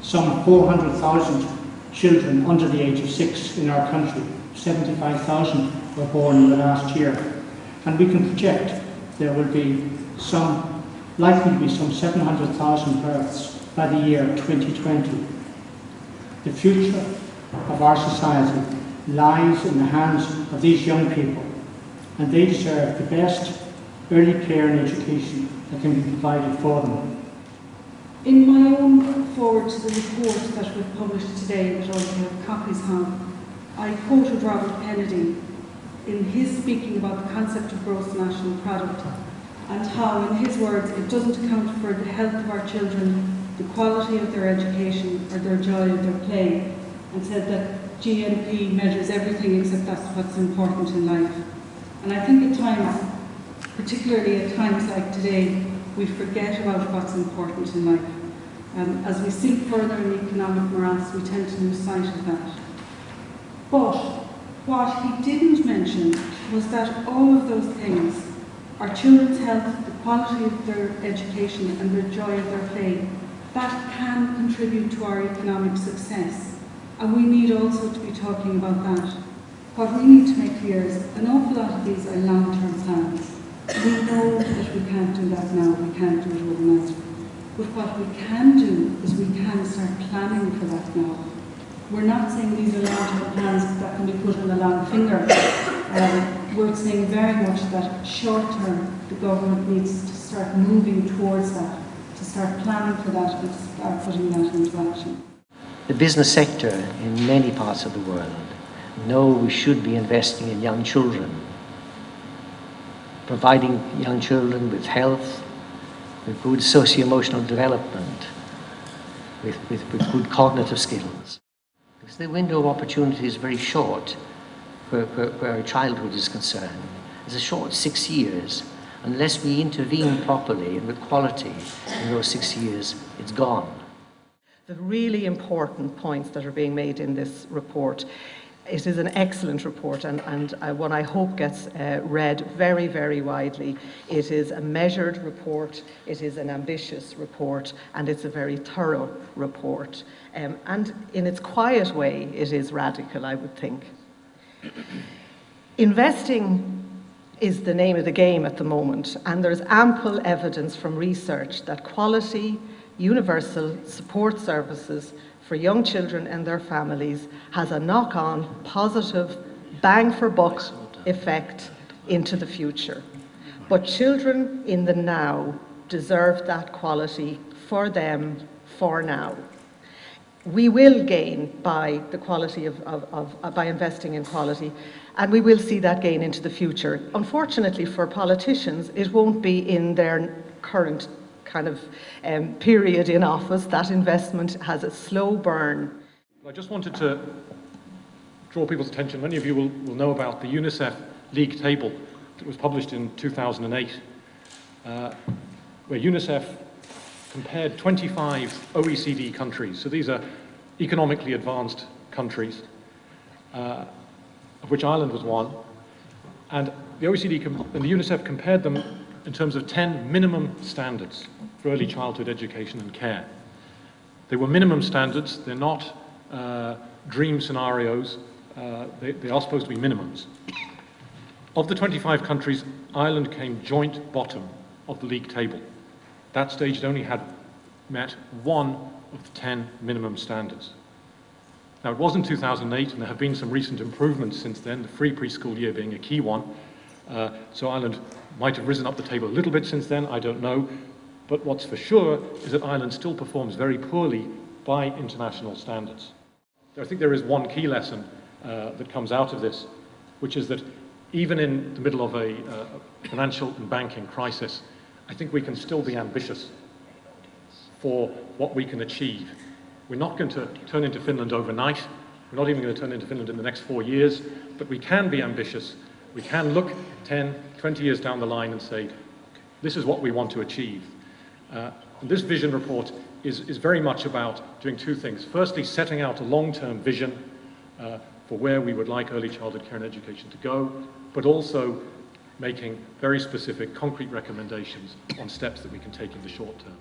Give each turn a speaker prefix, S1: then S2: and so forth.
S1: some 400,000 children under the age of 6 in our country. 75,000 were born in the last year. And we can project there will be likely to be some 700,000 births by the year 2020. The future of our society lies in the hands of these young people, and they deserve the best early care and education that can be provided for them.
S2: In my own forward to the report that we've published today, which all of you have copies of, I quoted Robert Kennedy in his speaking about the concept of gross national product and how, in his words, it doesn't account for the health of our children, the quality of their education, or their joy of their play, and said that GNP measures everything except that's what's important in life. And I think at times, particularly at times like today, we forget about what's important in life. As we sink further in the economic morass, we tend to lose sight of that. But what he didn't mention was that all of those things, our children's health, the quality of their education and their joy of their play, that can contribute to our economic success. And we need also to be talking about that. What we need to make clear is an awful lot of these are long-term plans. We know that we can't do that now, we can't do it overnight. But what we can do is we can start planning for that now. We're not saying these are long-term plans that can be put on a long finger. We're saying very much that short-term, the government needs to start moving towards that, to start planning for that and to start putting that into action.
S3: The business sector in many parts of the world know we should be investing in young children, providing young children with health, with good socio-emotional development, with good cognitive skills. Because the window of opportunity is very short where childhood is concerned. It's a short 6 years. Unless we intervene properly and with quality in those 6 years, it's gone.
S4: The really important points that are being made in this report. It is an excellent report and one I hope gets read very, very widely. It is a measured report, it is an ambitious report, and it's a very thorough report. And in its quiet way, it is radical, I would think. Investing is the name of the game at the moment, and there's ample evidence from research that quality, universal support services for young children and their families has a knock-on, positive, bang-for-buck effect into the future. But children in the now deserve that quality for them, for now. We will gain by the quality by investing in quality, and we will see that gain into the future. Unfortunately for politicians, it won't be in their current kind of period in office. That investment has a slow burn.
S5: I just wanted to draw people's attention. Many of you will know about the UNICEF League Table that was published in 2008, where UNICEF compared 25 OECD countries. So these are economically advanced countries, of which Ireland was one. And the OECD and the UNICEF compared them in terms of 10 minimum standards for early childhood education and care. They were minimum standards, they're not dream scenarios, they are supposed to be minimums. Of the 25 countries, Ireland came joint bottom of the league table. That stage it only had met one of the 10 minimum standards. Now it was in 2008 and there have been some recent improvements since then, the free preschool year being a key one. So Ireland might have risen up the table a little bit since then, I don't know. But what's for sure is that Ireland still performs very poorly by international standards. I think there is one key lesson that comes out of this, which is that even in the middle of a financial and banking crisis, I think we can still be ambitious for what we can achieve. We're not going to turn into Finland overnight. We're not even going to turn into Finland in the next 4 years, but we can be ambitious. We can look 10, 20 years down the line and say, this is what we want to achieve. And this vision report is very much about doing two things. Firstly, setting out a long-term vision for where we would like early childhood care and education to go, but also making very specific, concrete recommendations on steps that we can take in the short term.